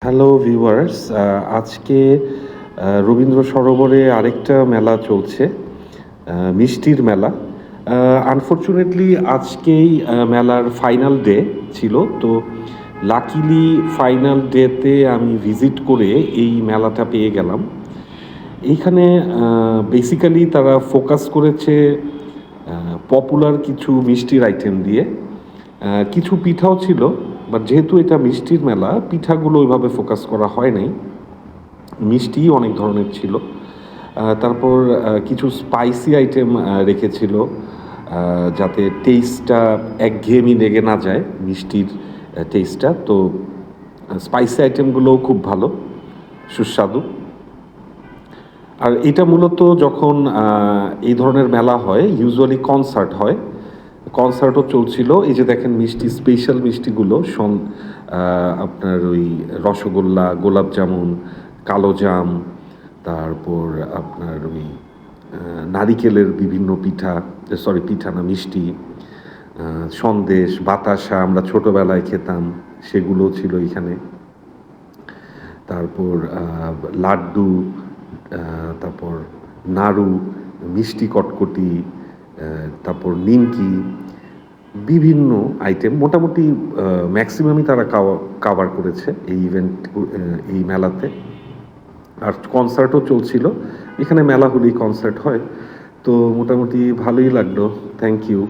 Hello viewers, আজকে রবীন্দ্র সরোবরে আরেকটা মেলা চলছে, মিষ্টির মেলা। আনফরচুনেটলি আজকেই মেলার ফাইনাল ডে ছিল। তো লাকিলি ফাইনাল ডেতে আমি ভিজিট করে এই মেলাটা পেয়ে গেলাম। এইখানে বেসিক্যালি তারা ফোকাস করেছে পপুলার কিছু মিষ্টির আইটেম দিয়ে। কিছু পিঠাও ছিল, বাট যেহেতু এটা মিষ্টির মেলা, পিঠাগুলো ওইভাবে ফোকাস করা হয় নাই। মিষ্টি অনেক ধরনের ছিল। তারপর কিছু স্পাইসি আইটেম রেখেছিল, যাতে টেস্টটা একঘেয়েমি লেগে না যায় মিষ্টির টেস্টটা। তো স্পাইসি আইটেমগুলোও খুব ভালো, সুস্বাদু। আর এটা মূলত যখন এই ধরনের মেলা হয়, ইউজুয়ালি কনসার্ট হয়, কনসার্টও চলছিল। এই যে দেখেন মিষ্টি, স্পেশাল মিষ্টিগুলো আপনার ওই রসগোল্লা, গোলাপ জামুন, কালো জাম, তারপর আপনার ওই নারিকেলের বিভিন্ন পিঠা, সরি পিঠা না, মিষ্টি, সন্দেশ, বাতাসা আমরা ছোটোবেলায় খেতাম, সেগুলো ছিল এখানে। তারপর লাড্ডু, তারপর নাড়ু, মিষ্টি কটকটি, তারপর নিমকি, বিভিন্ন আইটেম মোটামুটি ম্যাক্সিমামই তারা কাভার করেছে এই ইভেন্ট, এই মেলাতে। আর কনসার্টও চলছিল। এখানে মেলা হলেই কনসার্ট হয়। তো মোটামুটি ভালোই লাগলো। Thank you.